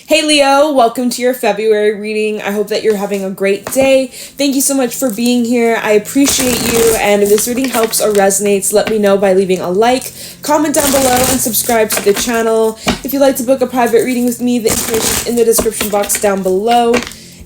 Hey Leo, welcome to your February reading. I hope that you're having a great day. Thank you so much for being here. I appreciate you, and if this reading helps or resonates, let me know by leaving a like, comment down below, and subscribe to the channel. If you'd like to book a private reading with me, the information is in the description box down below.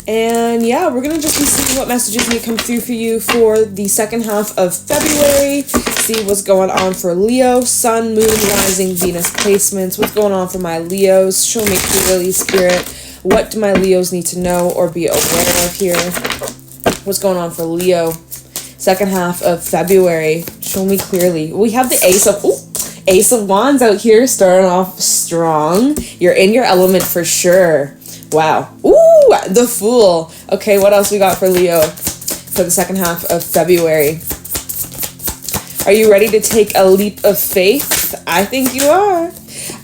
And yeah, we're going to just be seeing what messages may come through for you for the second half of February. See what's going on for Leo, Sun, Moon, Rising, Venus placements. What's going on for my Leos? Show me clearly, Spirit. What do my Leos need to know or be aware of here? What's going on for Leo? Second half of February. Show me clearly. We have the Ace of Wands out here starting off strong. You're in your element for sure. Wow. Ooh, the Fool. Okay, what else we got for Leo for the second half of February? Are you ready to take a leap of faith? I think you are.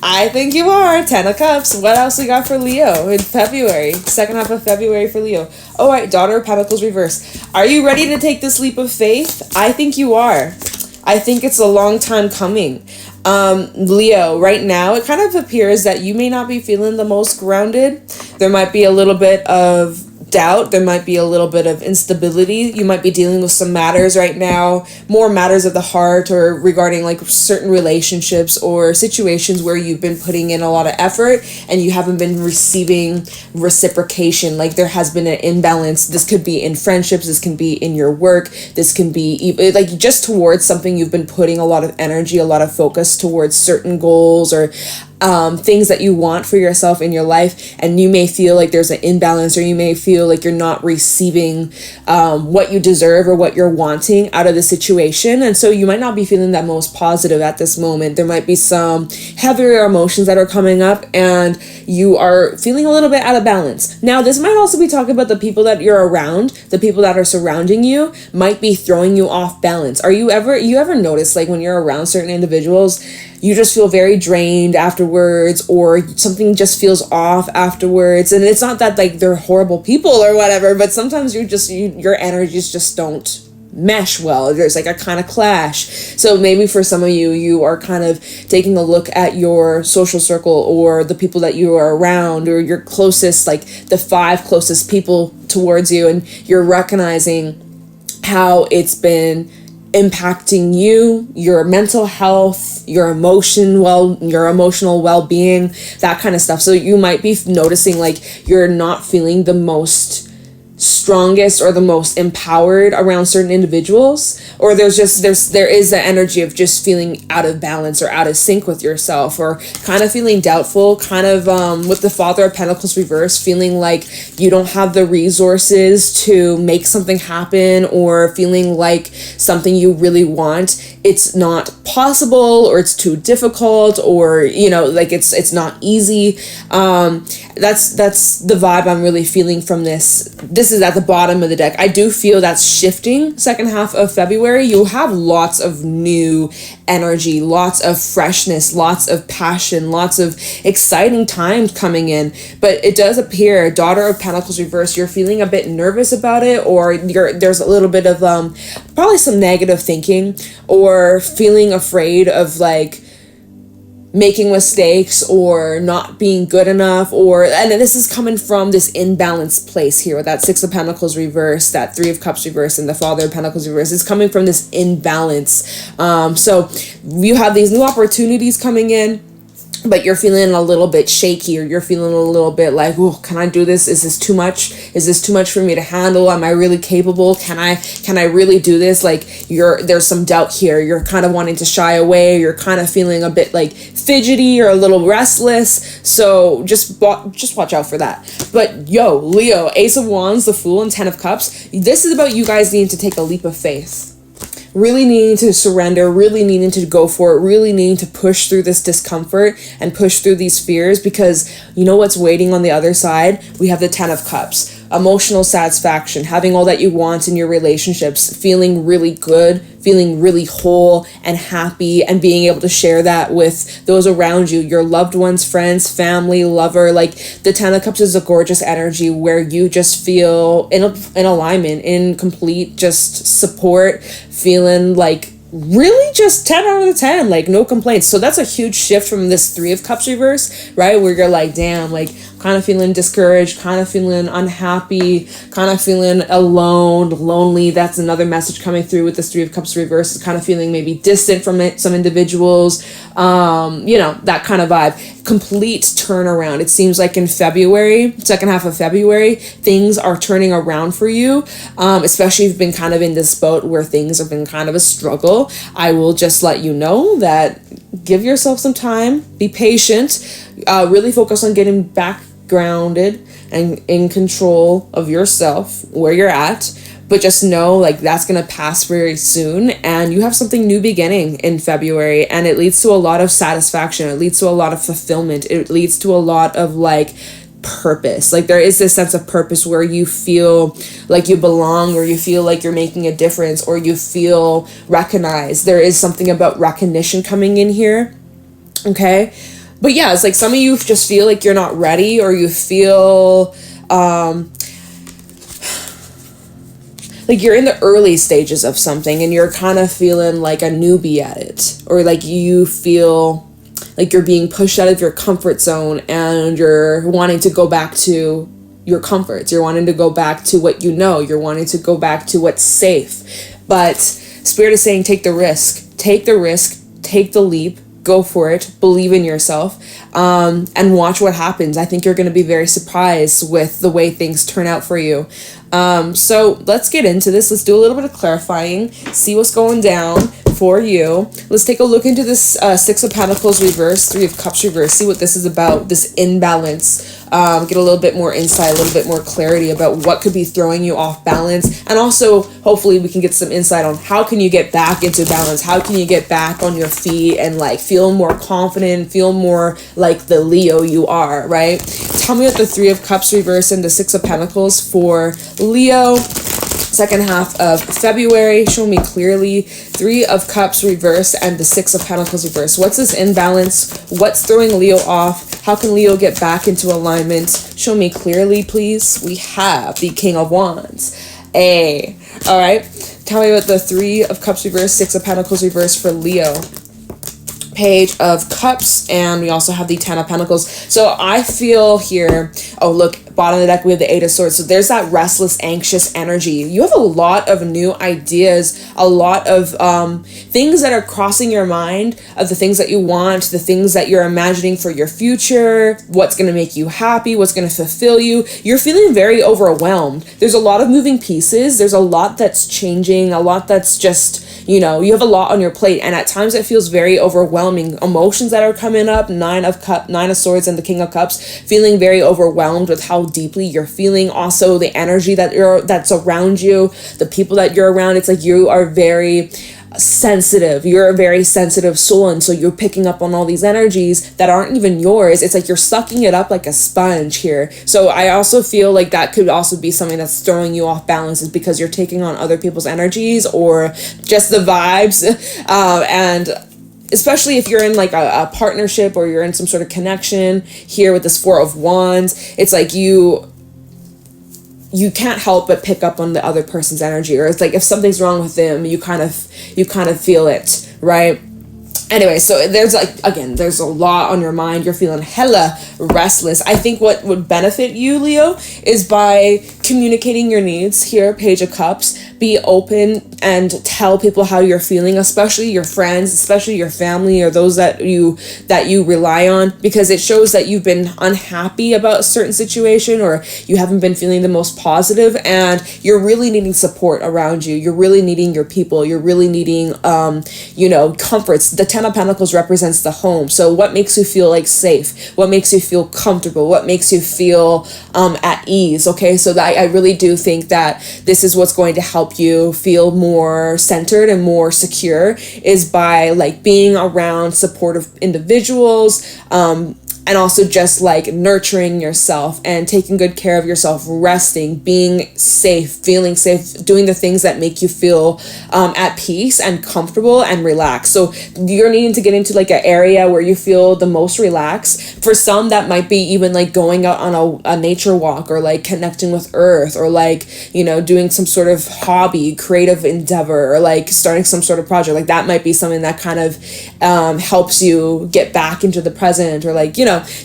I think you are. 10 of Cups. What else we got for Leo in February? Second half of February for Leo. Oh, right. Daughter of Pentacles reverse. Are you ready to take this leap of faith? I think you are. I think it's a long time coming. Leo, right now, it kind of appears that you may not be feeling the most grounded. There might be a little bit of doubt. There might be a little bit of instability. You might be dealing with some matters right now, more matters of the heart or regarding like certain relationships or situations where you've been putting in a lot of effort and you haven't been receiving reciprocation. Like there has been an imbalance. This could be in friendships. This can be in your work. This can be like just towards something you've been putting a lot of energy, a lot of focus towards certain goals or things that you want for yourself in your life, and you may feel like there's an imbalance, or you may feel like you're not receiving what you deserve or what you're wanting out of the situation, and so you might not be feeling that most positive at this moment. There might be some heavier emotions that are coming up, and you are feeling a little bit out of balance. Now, this might also be talking about the people that you're around, the people that are surrounding you might be throwing you off balance. You ever notice like when you're around certain individuals, you just feel very drained afterwards, or something just feels off afterwards? And it's not that like they're horrible people or whatever, but sometimes your energies just don't mesh well. There's like a kind of clash. So maybe for some of you are kind of taking a look at your social circle or the people that you are around, or your closest, like the 5 closest people towards you, and you're recognizing how it's been impacting you, your mental health, your emotional well-being, that kind of stuff. So you might be noticing like you're not feeling the most strongest or the most empowered around certain individuals, or there is the energy of just feeling out of balance or out of sync with yourself, or kind of feeling doubtful, kind of with the Father of Pentacles reverse, feeling like you don't have the resources to make something happen, or feeling like something you really want, it's not possible, or it's too difficult, or like it's not easy. That's the vibe I'm really feeling from this. This is at the bottom of the deck. I do feel that's shifting second half of February. You'll have lots of new energy, lots of freshness, lots of passion, lots of exciting times coming in. But it does appear, Daughter of Pentacles reverse, you're feeling a bit nervous about it, or there's a little bit of probably some negative thinking, or feeling afraid of like making mistakes or not being good enough, and this is coming from this imbalanced place here with that 6 of Pentacles reverse, that 3 of Cups reverse, and the Father of Pentacles reverse. It's coming from this imbalance. So you have these new opportunities coming in, but you're feeling a little bit shaky, or you're feeling a little bit like, oh, can I do this? Is this too much? Is this too much for me to handle? Am I really capable? Can I really do this? Like there's some doubt here. You're kind of wanting to shy away. You're kind of feeling a bit like fidgety or a little restless. So just watch out for that. But Leo, Ace of Wands, the Fool, and 10 of Cups. This is about you guys needing to take a leap of faith. Really needing to surrender, really needing to go for it, really needing to push through this discomfort and push through these fears, because you know what's waiting on the other side? We have the 10 of Cups. Emotional satisfaction, having all that you want in your relationships, feeling really good, feeling really whole and happy, and being able to share that with those around you, your loved ones, friends, family, lover. Like the 10 of Cups is a gorgeous energy where you just feel in alignment, in complete just support, feeling like really just 10 out of 10, like no complaints. So that's a huge shift from this 3 of Cups reverse, right? Where you're like, damn, like kind of feeling discouraged, kind of feeling unhappy, kind of feeling alone, lonely. That's another message coming through with this Three of Cups reverse, is kind of feeling maybe distant from some individuals, that kind of vibe. Complete turnaround. It seems like in February, second half of February, things are turning around for you, especially if you've been kind of in this boat where things have been kind of a struggle. I will just let you know that give yourself some time, be patient, really focus on getting back grounded and in control of yourself, where you're at. But just know, like, that's going to pass very soon, and you have something new beginning in February, and it leads to a lot of satisfaction. It leads to a lot of fulfillment. It leads to a lot of, like, purpose. Like, there is this sense of purpose where you feel like you belong, or you feel like you're making a difference, or you feel recognized. There is something about recognition coming in here. Okay? But yeah, it's like some of you just feel like you're not ready, or you feel, like you're in the early stages of something and you're kind of feeling like a newbie at it, or like you feel like you're being pushed out of your comfort zone and you're wanting to go back to your comforts. You're wanting to go back to what you know. You're wanting to go back to what's safe. But Spirit is saying, take the risk. Take the risk. Take the leap. Go for it. Believe in yourself, and watch what happens. I think you're going to be very surprised with the way things turn out for you. So let's get into this. Let's do a little bit of clarifying, see what's going down for you. Let's take a look into this Six of Pentacles reverse, Three of Cups reverse, see what this is about, this imbalance. Get a little bit more insight, a little bit more clarity about what could be throwing you off balance. And also, hopefully we can get some insight on how can you get back into balance? How can you get back on your feet and like feel more confident, feel more like the Leo you are, right? Tell me what the Three of Cups reverse and the Six of Pentacles for Leo, second half of February. Show me clearly. Three of Cups reverse and the Six of Pentacles reverse. What's this imbalance? What's throwing Leo off? How can Leo get back into alignment? Show me clearly, please. We have the King of Wands. All right. Tell me about the Three of Cups reverse, Six of Pentacles reverse for Leo. Page of Cups, and we also have the Ten of Pentacles. So I feel here, oh look, bottom of the deck we have the Eight of Swords. So there's that restless, anxious energy. You have a lot of new ideas, a lot of things that are crossing your mind, of the things that you want, the things that you're imagining for your future, what's going to make you happy, what's going to fulfill you. You're feeling very overwhelmed. There's a lot of moving pieces. There's a lot that's changing, a lot that's just, you have a lot on your plate, and at times it feels very overwhelming. Emotions that are coming up, Nine of Swords and the King of Cups, feeling very overwhelmed with how deeply you're feeling. Also the energy that's around you, the people that you're around. It's like you are very sensitive. You're a very sensitive soul, and so you're picking up on all these energies that aren't even yours. It's like you're sucking it up like a sponge here. So I also feel like that could also be something that's throwing you off balance, is because you're taking on other people's energies or just the vibes, and especially if you're in like a partnership or you're in some sort of connection here with this Four of Wands. It's like you can't help but pick up on the other person's energy, or it's like if something's wrong with them, you kind of feel it, right? Anyway, so there's there's a lot on your mind. You're feeling hella restless. I think what would benefit you, Leo, is by communicating your needs here, Page of Cups. Be open and tell people how you're feeling, especially your friends, especially your family, or those that you rely on, because it shows that you've been unhappy about a certain situation, or you haven't been feeling the most positive, and you're really needing support around you. You're really needing your people. You're really needing, comforts. The Ten of Pentacles represents the home. So what makes you feel like safe? What makes you feel comfortable? What makes you feel at ease? Okay, so that I really do think that this is what's going to help you feel more centered and more secure, is by like being around supportive individuals, and also just like nurturing yourself and taking good care of yourself, resting, being safe, feeling safe, doing the things that make you feel at peace and comfortable and relaxed. So you're needing to get into like an area where you feel the most relaxed. For some, that might be even like going out on a nature walk, or like connecting with earth, or like, doing some sort of hobby, creative endeavor, or like starting some sort of project. Like that might be something that kind of helps you get back into the present, or like,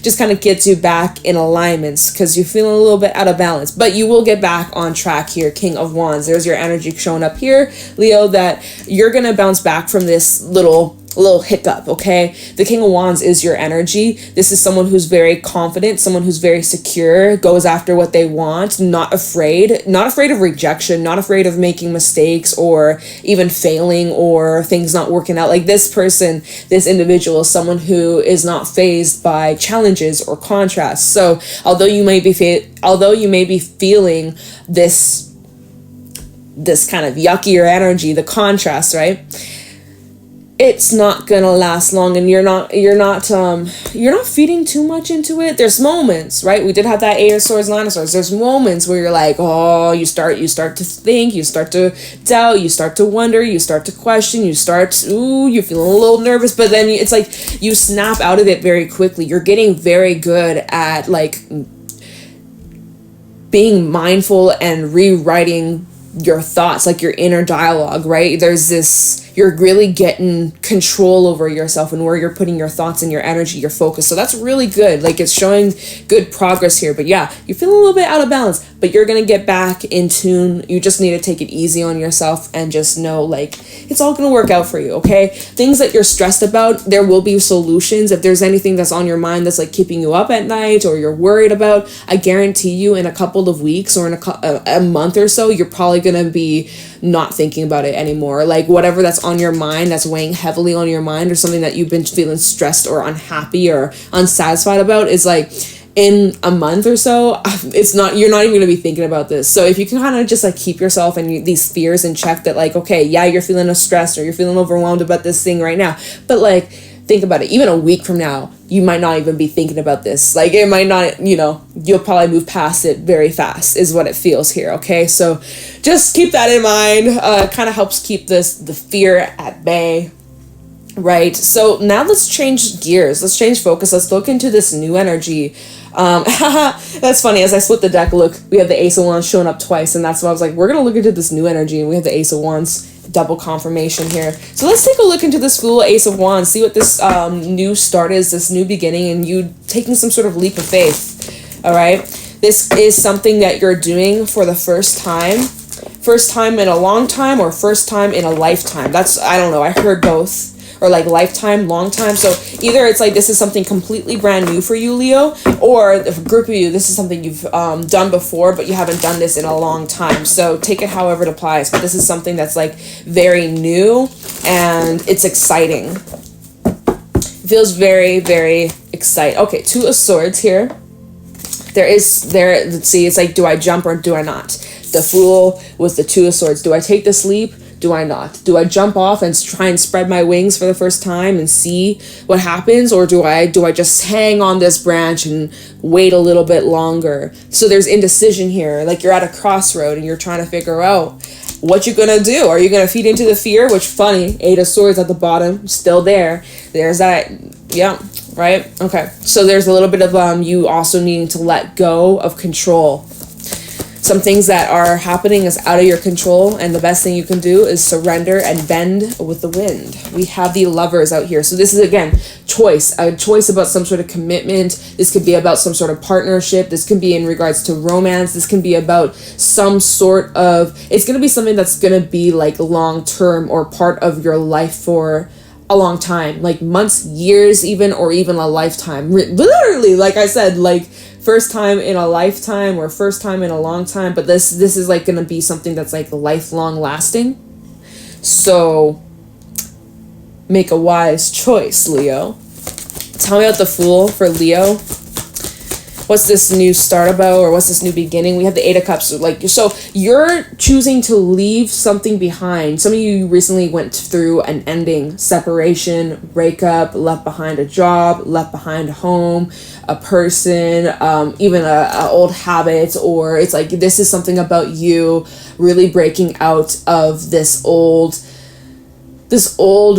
just kind of gets you back in alignments because you're feeling a little bit out of balance. But you will get back on track here, King of Wands. There's your energy showing up here, Leo, that you're going to bounce back from this little hiccup, okay? The King of Wands is your energy. This is someone who's very confident, someone who's very secure, goes after what they want, not afraid of rejection, not afraid of making mistakes or even failing or things not working out. Like this person, this individual is someone who is not fazed by challenges or contrasts. So although you may be feeling this kind of yuckier energy, the contrast, right? It's not gonna last long, and you're not feeding too much into it. There's moments, right? We did have that 8 of Swords, 9 of Swords. There's moments where you're like, oh, you start to think, you start to doubt, you start to wonder, you start to question, you're feeling a little nervous, but then it's like you snap out of it very quickly. You're getting very good at like being mindful and rewriting your thoughts, like your inner dialogue, right? You're really getting control over yourself and where you're putting your thoughts and your energy, your focus. So that's really good. Like it's showing good progress here. But yeah, you feel a little bit out of balance, but you're going to get back in tune. You just need to take it easy on yourself and just know like it's all going to work out for you, okay? Things that you're stressed about, there will be solutions. If there's anything that's on your mind that's like keeping you up at night or you're worried about, I guarantee you in a couple of weeks or in a month or so, you're probably going to be not thinking about it anymore. Like whatever that's on your mind, that's weighing heavily on your mind, or something that you've been feeling stressed or unhappy or unsatisfied about, is like in a month or so, you're not even going to be thinking about this. So if you can kind of just like keep yourself and these fears in check, that like, okay, yeah, you're feeling stressed or you're feeling overwhelmed about this thing right now, but like think about it, even a week from now, you might not even be thinking about this. Like it might not, you'll probably move past it very fast is what it feels here. Okay. So just keep that in mind. Kind of helps keep the fear at bay. Right. So now let's change gears. Let's change focus. Let's look into this new energy. That's funny. As I split the deck, look, we have the Ace of Wands showing up twice. And that's why I was like, we're going to look into this new energy. And we have the Ace of Wands, double confirmation here. So let's take a look into this Fool, Ace of Wands, see what this new start is, this new beginning, and you taking some sort of leap of faith. All right. This is something that you're doing for the first time in a long time, or first time in a lifetime. I don't know. I heard both. Or like lifetime, long time. So either it's like this is something completely brand new for you, Leo, or if a group of you, this is something you've done before, but you haven't done this in a long time. So take it however it applies. But this is something that's like very new and it's exciting. It feels very, very exciting. Okay, 2 of Swords here. Let's see, it's like, do I jump or do I not? The Fool was the 2 of Swords. Do I take this leap? Do I not? Do I jump off and try and spread my wings for the first time and see what happens? Or do I just hang on this branch and wait a little bit longer? So there's indecision here. Like you're at a crossroad and you're trying to figure out what you're going to do. Are you going to feed into the fear? Which, funny, 8 of Swords at the bottom, still there. There's that, yeah, right? Okay. So there's a little bit of you also needing to let go of control. Some things that are happening is out of your control, and the best thing you can do is surrender and bend with the wind. We have the Lovers out here. So this is, again, a choice about some sort of commitment. This could be about some sort of partnership. This can be in regards to romance. This can be about some sort of, it's going to be something that's going to be like long-term or part of your life for a long time, like months, years even, or even a lifetime. Literally, like I said, like first time in a lifetime or first time in a long time, but this is like going to be something that's like lifelong lasting. So make a wise choice, Leo. Tell me about the Fool for Leo. What's this new start about, or what's this new beginning? We have the 8 of Cups. So you're choosing to leave something behind. Some of you recently went through an ending, separation, breakup, left behind a job, left behind a home, a person, even a old habit, or it's like this is something about you really breaking out of this old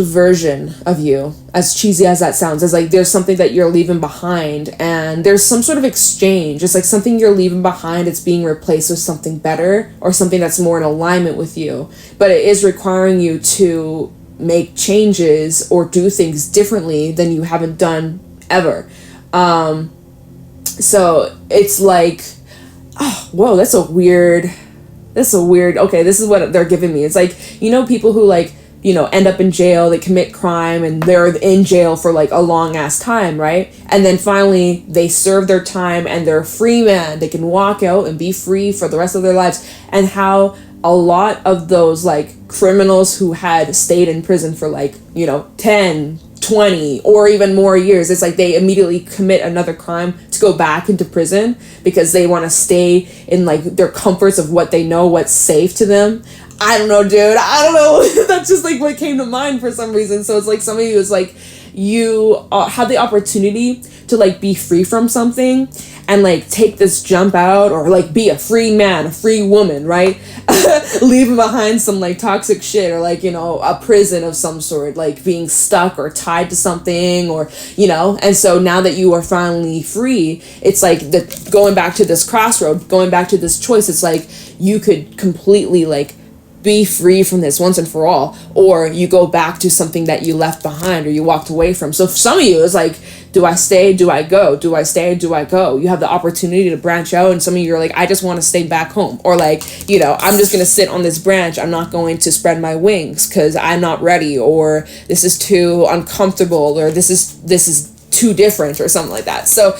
version of you, as cheesy as that sounds. It's like there's something that you're leaving behind, and there's some sort of exchange. It's like something you're leaving behind, it's being replaced with something better or something that's more in alignment with you, but it is requiring you to make changes or do things differently than you haven't done ever. So it's like, oh, whoa, that's a weird, okay, this is what they're giving me. It's like, you know, people who like, you know, end up in jail, they commit crime and they're in jail for like a long ass time, right? And then finally they serve their time and they're a free man. They can walk out and be free for the rest of their lives. And how a lot of those like criminals who had stayed in prison for like, you know, 10, 20 or even more years, it's like they immediately commit another crime to go back into prison because they want to stay in like their comforts of what they know, what's safe to them. I don't know, dude. I don't know. That's just like what came to mind for some reason. So it's like some of you is like, you have the opportunity to like be free from something and like take this jump out or like be a free man, a free woman, right? Leaving behind some like toxic shit or like, you know, a prison of some sort, like being stuck or tied to something or, you know, and so now that you are finally free, it's like the going back to this crossroad, going back to this choice, it's like you could completely like be free from this once and for all, or you go back to something that you left behind or you walked away from. So for some of you, it's like, do I stay? Do I go? Do I stay? Do I go? You have the opportunity to branch out, and some of you are like, I just want to stay back home, or like, you know, I'm just going to sit on this branch. I'm not going to spread my wings because I'm not ready, or this is too uncomfortable, or this is too different, or something like that. So,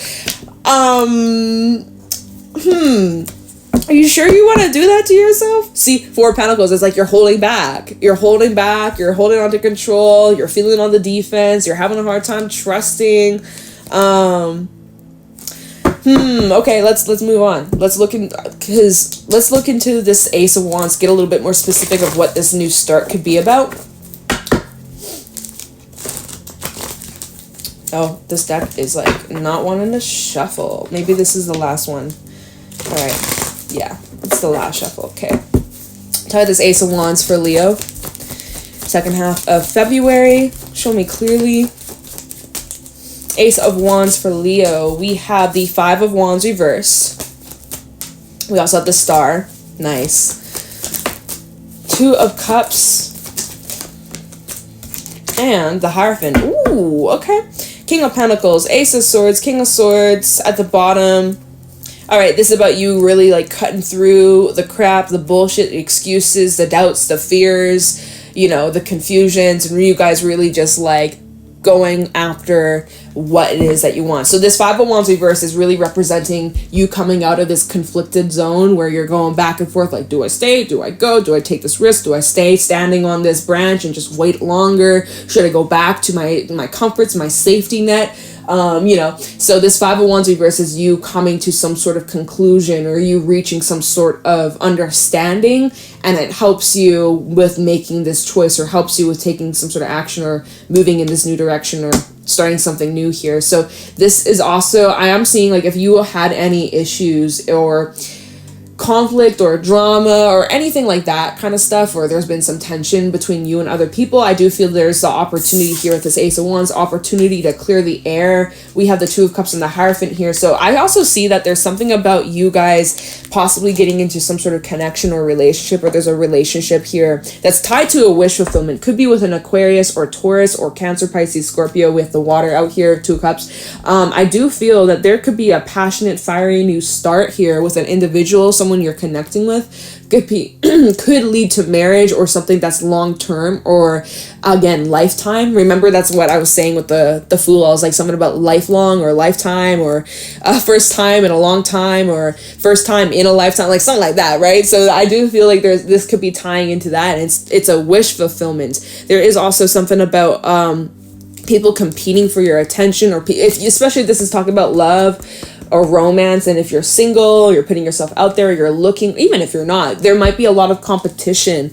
are you sure you want to do that to yourself? See, Four of Pentacles is like you're holding back. You're holding back. You're holding on to control. You're feeling on the defense. You're having a hard time trusting. Okay, let's move on. Let's look into this Ace of Wands. Get a little bit more specific of what this new start could be about. Oh, this deck is like not wanting to shuffle. Maybe this is the last one. All right. Yeah, it's the last shuffle. Okay. Tie this Ace of Wands for Leo. Second half of February. Show me clearly. Ace of Wands for Leo. We have the Five of Wands reversed. We also have the Star. Nice. Two of Cups. And the Hierophant. Ooh, okay. King of Pentacles. Ace of Swords. King of Swords at the bottom. All right, this is about you really like cutting through the crap, the bullshit, the excuses, the doubts, the fears, you know, the confusions, and you guys really just like going after what it is that you want. So this Five of Wands reverse is really representing you coming out of this conflicted zone where you're going back and forth, like, do I stay? Do I go? Do I take this risk? Do I stay standing on this branch and just wait longer? Should I go back to my comforts, my safety net? You know, so this Five of Wands reverse is you coming to some sort of conclusion or you reaching some sort of understanding, and it helps you with making this choice or helps you with taking some sort of action or moving in this new direction or starting something new here. So this is also, I am seeing like if you had any issues or conflict or drama or anything like that kind of stuff, or there's been some tension between you and other people, I do feel there's the opportunity here with this Ace of Wands, opportunity to clear the air. We have the Two of Cups and the Hierophant here. So I also see that there's something about you guys possibly getting into some sort of connection or relationship, or there's a relationship here that's tied to a wish fulfillment. Could be with an Aquarius or Taurus or Cancer, Pisces, Scorpio with the water out here, Two of Cups. I do feel that there could be a passionate, fiery new start here with an individual, someone you're connecting with. Could lead to marriage or something that's long-term or again lifetime. Remember, that's what I was saying with the Fool. I was like something about lifelong or lifetime or first time in a long time or first time in a lifetime, like something like that, right? So I do feel like this could be tying into that, and it's a wish fulfillment. There is also something about people competing for your attention, or especially if this is talking about love or romance, and if you're single, you're putting yourself out there, you're looking, even if you're not, there might be a lot of competition,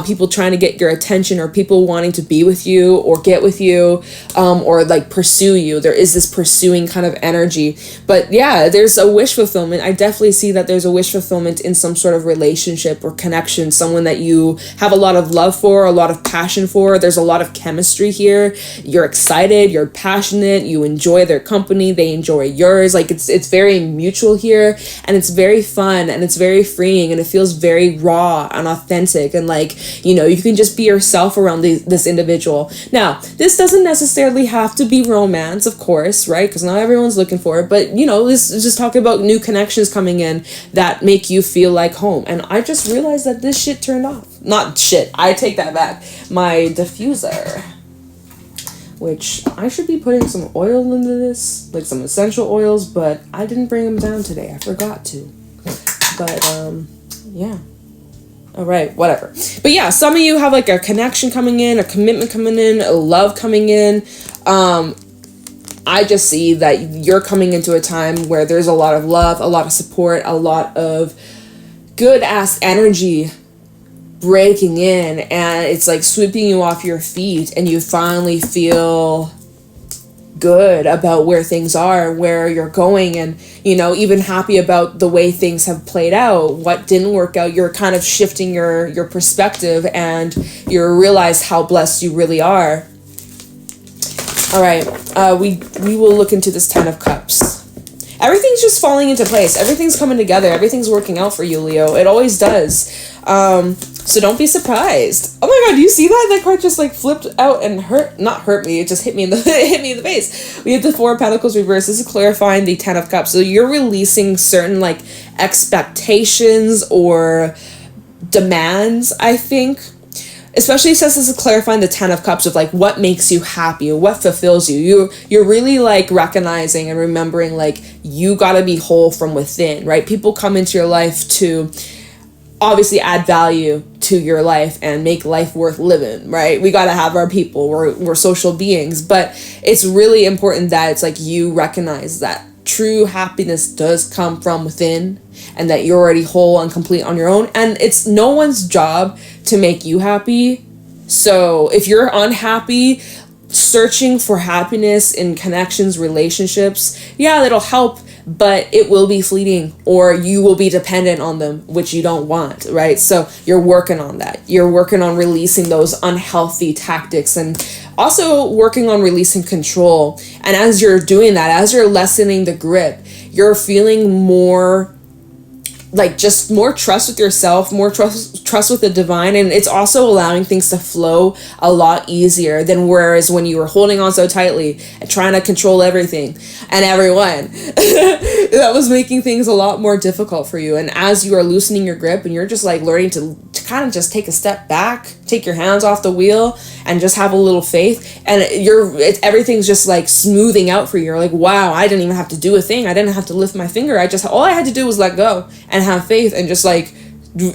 people trying to get your attention, or people wanting to be with you or get with you, or like pursue you. There is this pursuing kind of energy. But yeah, there's a wish fulfillment. I definitely see that there's a wish fulfillment in some sort of relationship or connection, someone that you have a lot of love for, a lot of passion for. There's a lot of chemistry here. You're excited, you're passionate, you enjoy their company, they enjoy yours. Like it's it's very mutual here, and it's very fun, and it's very freeing, and it feels very raw and authentic, and like, you know, you can just be yourself around this individual. Now, this doesn't necessarily have to be romance, of course, right? Because not everyone's looking for it, but you know, this is just talking about new connections coming in that make you feel like home. And I just realized that this shit turned off. Not shit, I take that back. My diffuser, which I should be putting some oil into this, like some essential oils, but I didn't bring them down today. I forgot to. But, yeah. All right, whatever. But yeah, some of you have like a connection coming in, a commitment coming in, a love coming in. I just see that you're coming into a time where there's a lot of love, a lot of support, a lot of good-ass energy breaking in, and it's like sweeping you off your feet, and you finally feel good about where things are, where you're going, and, you know, even happy about the way things have played out, what didn't work out. You're kind of shifting your perspective, and you realize how blessed you really are. All right, we will look into this 10 of Cups. Everything's just falling into place. Everything's coming together. Everything's working out for you, Leo. It always does. So don't be surprised. Oh my god, do you see that? That card just like flipped out and not hurt me, it just hit me in the hit me in the face. We have the 4 of Pentacles reversed. This is clarifying the 10 of Cups. So you're releasing certain like expectations or demands, I think. Especially since this is clarifying the 10 of Cups of like what makes you happy, what fulfills you. You're really like recognizing and remembering like you gotta be whole from within, right? People come into your life to obviously add value to your life and make life worth living, right? We gotta have our people. We're social beings, but it's really important that it's like you recognize that true happiness does come from within, and that you're already whole and complete on your own, and it's no one's job to make you happy. So if you're unhappy, searching for happiness in connections, relationships, yeah, that'll help, but it will be fleeting, or you will be dependent on them, which you don't want, right? So you're working on that. You're working on releasing those unhealthy tactics, and also working on releasing control. And as you're doing that, as you're lessening the grip, you're feeling more like just more trust with yourself, more trust with the divine, and it's also allowing things to flow a lot easier than whereas when you were holding on so tightly and trying to control everything and everyone. That was making things a lot more difficult for you. And as you are loosening your grip and you're just like learning to kind of just take a step back, take your hands off the wheel and just have a little faith, and everything's just like smoothing out for you. You're like, wow, I didn't even have to do a thing. I didn't have to lift my finger. All I had to do was let go and have faith and just like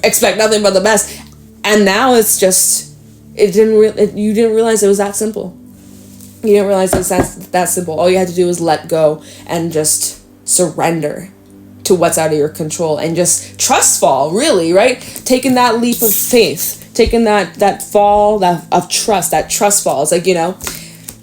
expect nothing but the best. And now it's just, you didn't realize it was that simple. You didn't realize it was that simple. All you had to do was let go and just surrender to what's out of your control and just trust fall, really, right? Taking that leap of faith, taking that fall of trust, that trust fall. It's like, you know,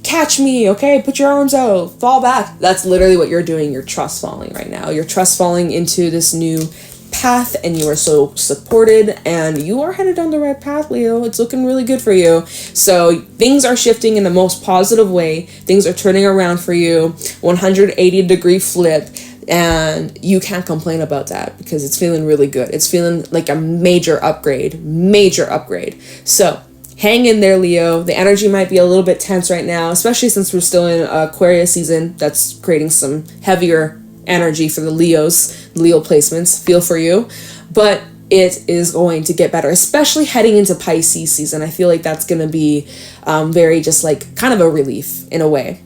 catch me, okay? Put your arms out, fall back. That's literally what you're doing. You're trust falling right now. You're trust falling into this new path, and you are so supported, and you are headed down the right path, Leo. It's looking really good for you. So things are shifting in the most positive way. Things are turning around for you. 180-degree flip. And you can't complain about that because it's feeling really good. It's feeling like a major upgrade. So hang in there, Leo. The energy might be a little bit tense right now, especially since we're still in Aquarius season. That's creating some heavier energy for the Leo placements. Feel for you. But it is going to get better, especially heading into Pisces season. I feel like that's going to be very just like kind of a relief in a way.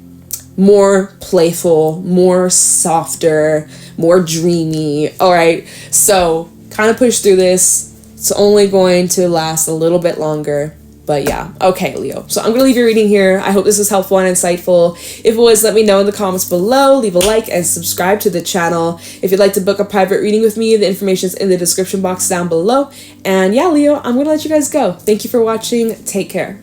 More playful, more softer, more dreamy. All right, so kind of push through this. It's only going to last a little bit longer, but yeah. Okay, Leo. So I'm going to leave your reading here. I hope this was helpful and insightful. If it was, let me know in the comments below. Leave a like and subscribe to the channel. If you'd like to book a private reading with me, the information is in the description box down below. And yeah, Leo, I'm going to let you guys go. Thank you for watching. Take care.